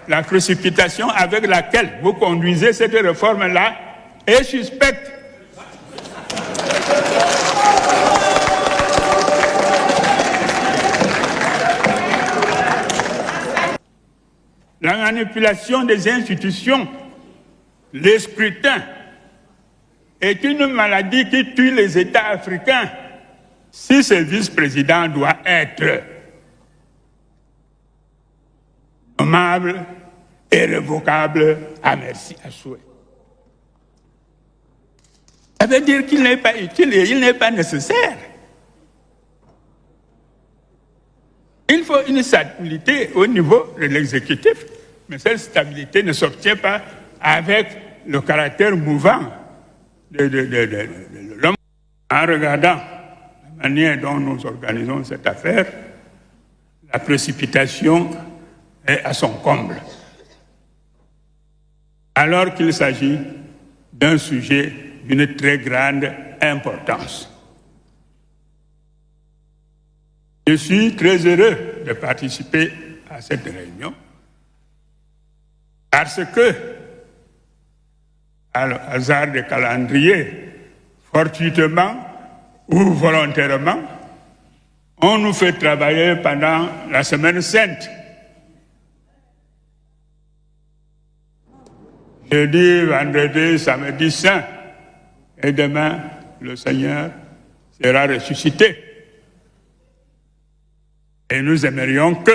la précipitation avec laquelle vous conduisez cette réforme-là est suspecte. La manipulation des institutions, les scrutins, est une maladie qui tue les États africains. Si ce vice-président doit être nommable et révocable à merci, à souhait. Ça veut dire qu'il n'est pas utile et il n'est pas nécessaire. Il faut une stabilité au niveau de l'exécutif, mais cette stabilité ne s'obtient pas avec le caractère mouvant de l'homme. En regardant la manière dont nous organisons cette affaire, la précipitation est à son comble. Alors qu'il s'agit d'un sujet d'une très grande importance. Je suis très heureux de participer à cette réunion parce que, à hasard de calendrier, fortuitement ou volontairement, on nous fait travailler pendant la semaine sainte. Jeudi, vendredi, samedi saint, et demain, le Seigneur sera ressuscité. Et nous aimerions que,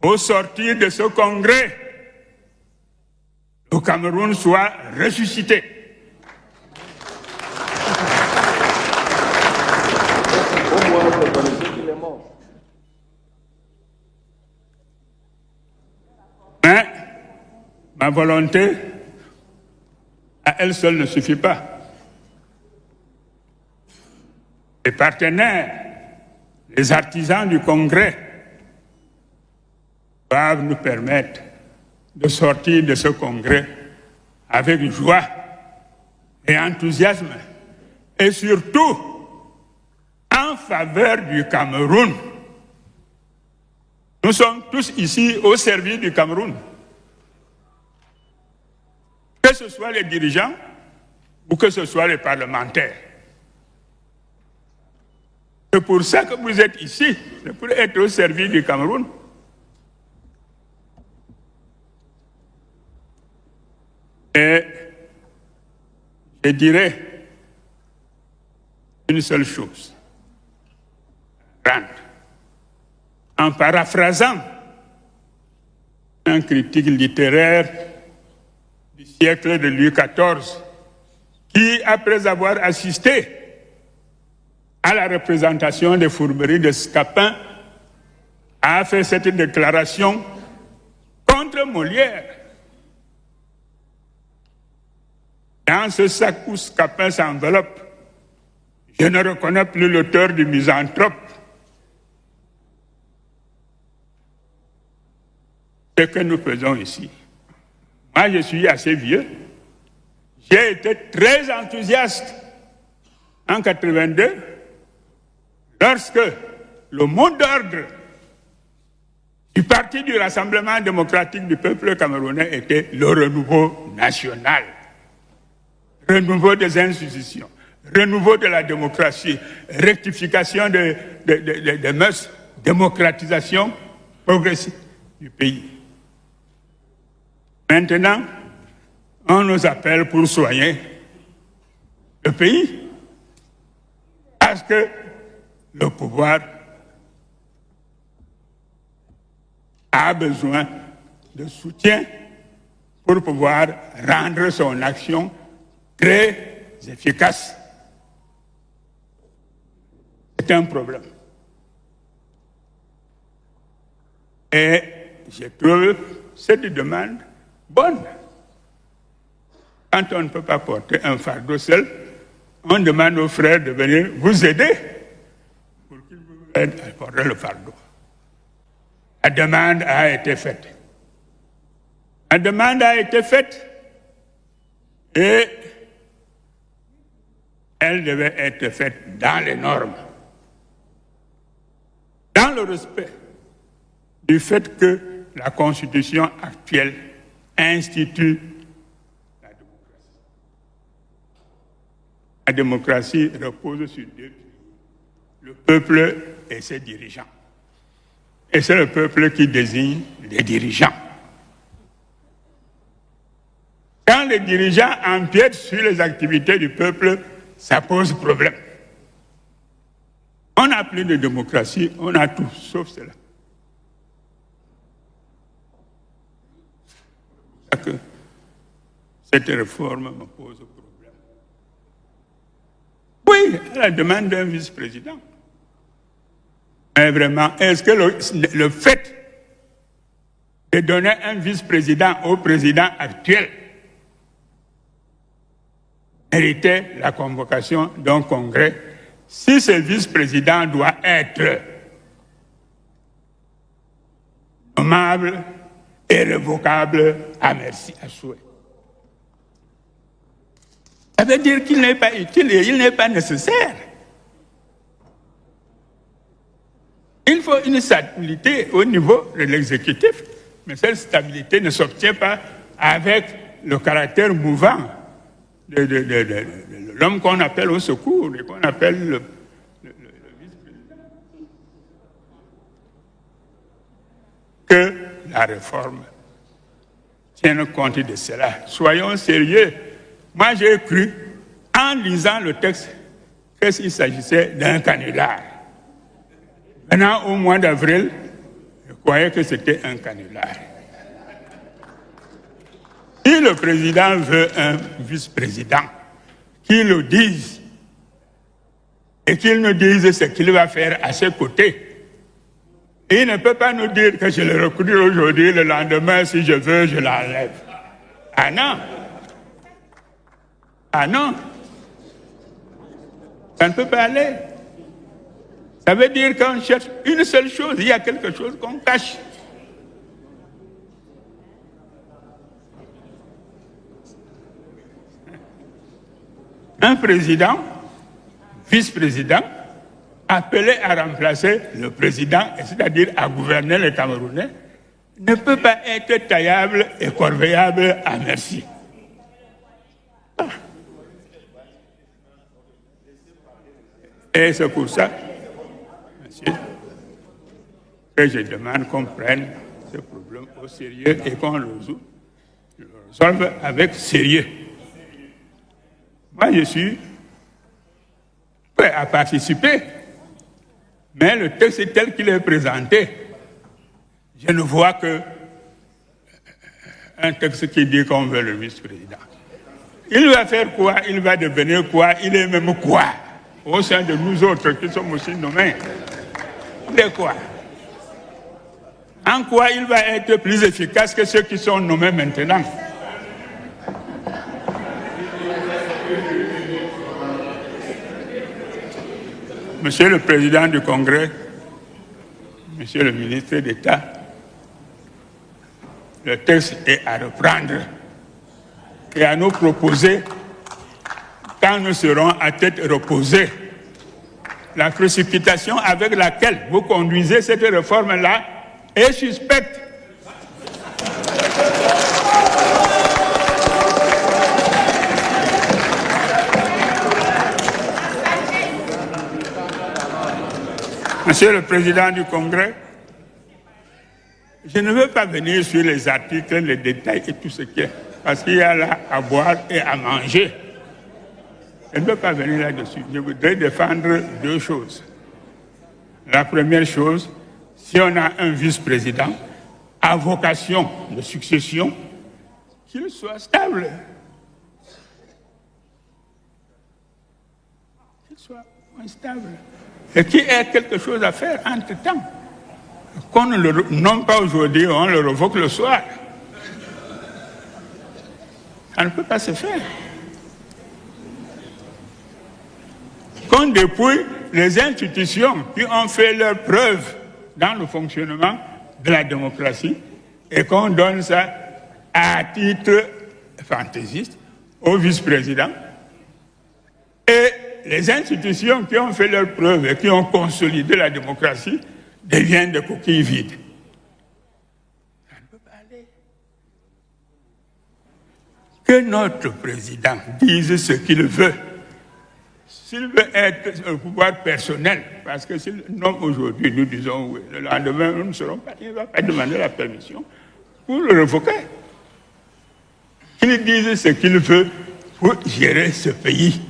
au sortir de ce congrès, le Cameroun soit ressuscité. Mais ma volonté, à elle seule, ne suffit pas. Les partenaires, les artisans du Congrès doivent nous permettre de sortir de ce Congrès avec joie et enthousiasme et surtout en faveur du Cameroun. Nous sommes tous ici au service du Cameroun. Que ce soit les dirigeants ou que ce soit les parlementaires. C'est pour ça que vous êtes ici, c'est pour être au service du Cameroun. Et je dirais une seule chose, en paraphrasant un critique littéraire du siècle de Louis XIV, qui, après avoir assisté à la représentation des fourberies de Scapin, a fait cette déclaration contre Molière. Dans ce sac où Scapin s'enveloppe, je ne reconnais plus l'auteur du Misanthrope. Ce que nous faisons ici. Moi, je suis assez vieux. J'ai été très enthousiaste en 82, lorsque le mot d'ordre du Parti du Rassemblement démocratique du peuple camerounais était le renouveau national. Renouveau des institutions, renouveau de la démocratie, rectification des mœurs, démocratisation progressive du pays. Maintenant, on nous appelle pour soigner le pays parce que le pouvoir a besoin de soutien pour pouvoir rendre son action très efficace. C'est un problème. Et je trouve cette demande bonne. Quand on ne peut pas porter un fardeau seul, on demande aux frères de venir vous aider pour qu'ils vous aident à porter le fardeau. La demande a été faite. La demande a été faite et elle devait être faite dans les normes, dans le respect du fait que la Constitution actuelle institue la démocratie. La démocratie repose sur deux piliers: le peuple et ses dirigeants. Et c'est le peuple qui désigne les dirigeants. Quand les dirigeants empiètent sur les activités du peuple, ça pose problème. On n'a plus de démocratie, on a tout, sauf cela. Que cette réforme me pose problème. Oui, à la demande d'un vice-président. Mais vraiment, est-ce que le fait de donner un vice-président au président actuel méritait la convocation d'un congrès si ce vice-président doit être nommable et révocable à merci, à souhait? Ça veut dire qu'il n'est pas utile et il n'est pas nécessaire. Il faut une stabilité au niveau de l'exécutif, mais cette stabilité ne s'obtient pas avec le caractère mouvant de l'homme qu'on appelle au secours et qu'on appelle le vice-président. Que la réforme tienne compte de cela. Soyons sérieux. Moi, j'ai cru, en lisant le texte, qu'il s'agissait d'un canular. Maintenant, au mois d'avril, je croyais que c'était un canular. Si le président veut un vice-président, qu'il le dise et qu'il nous dise ce qu'il va faire à ses côtés. Et il ne peut pas nous dire que je le recrute aujourd'hui, le lendemain, si je veux, je l'enlève. Ah non! Ah non! Ça ne peut pas aller. Ça veut dire qu'on cherche une seule chose, il y a quelque chose qu'on cache. Un président, vice-président, appelé à remplacer le président, c'est-à-dire à gouverner le Camerounais, ne peut pas être taillable et corvéable à merci. Ah. Et c'est pour ça, monsieur, que je demande qu'on prenne ce problème au sérieux et qu'on le résolve avec sérieux. Moi, je suis prêt à participer, mais le texte tel qu'il est présenté, je ne vois que un texte qui dit qu'on veut le vice-président. Il va faire quoi? Il va devenir quoi? Il est même quoi? Au sein de nous autres qui sommes aussi nommés. Il est quoi? En quoi il va être plus efficace que ceux qui sont nommés maintenant? Monsieur le Président du Congrès, Monsieur le ministre d'État, le texte est à reprendre et à nous proposer, quand nous serons à tête reposée, la précipitation avec laquelle vous conduisez cette réforme-là est suspecte. Monsieur le Président du Congrès, je ne veux pas venir sur les articles, les détails et tout ce qui est, parce qu'il y a là à boire et à manger. Je ne veux pas venir là-dessus. Je voudrais défendre deux choses. La première chose, si on a un vice-président à vocation de succession, qu'il soit stable. Qu'il soit stable. Et qu'il ait quelque chose à faire entre-temps. Qu'on ne le nomme pas aujourd'hui, on le revoque le soir. Ça ne peut pas se faire. Qu'on dépouille les institutions qui ont fait leur preuve dans le fonctionnement de la démocratie et qu'on donne ça à titre fantaisiste au vice-président. Et les institutions qui ont fait leur preuve et qui ont consolidé la démocratie deviennent des coquilles vides. Que notre président dise ce qu'il veut. S'il veut être au pouvoir personnel, parce que s'il nomme aujourd'hui, nous disons oui, le lendemain, nous ne serons pas, il ne va pas demander la permission pour le révoquer. Qu'il dise ce qu'il veut pour gérer ce pays.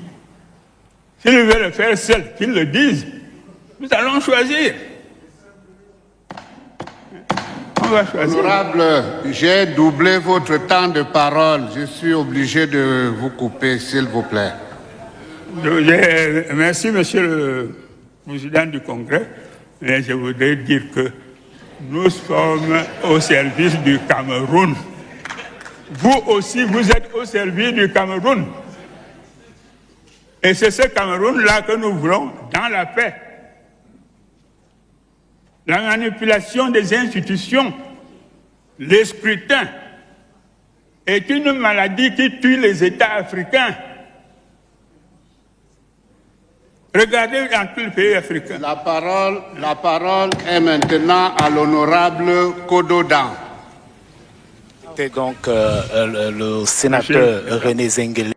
S'il veut le faire seul, qu'il le dise. Nous allons choisir. On va choisir. Honorable, j'ai doublé votre temps de parole. Je suis obligé de vous couper, s'il vous plaît. Merci, Monsieur le Président du Congrès. Mais je voudrais dire que nous sommes au service du Cameroun. Vous aussi, vous êtes au service du Cameroun. Et c'est ce Cameroun-là que nous voulons dans la paix. La manipulation des institutions, les scrutins, est une maladie qui tue les États africains. Regardez dans tous les pays africains. La parole est maintenant à l'honorable Kododan. C'était donc le sénateur René Zengele.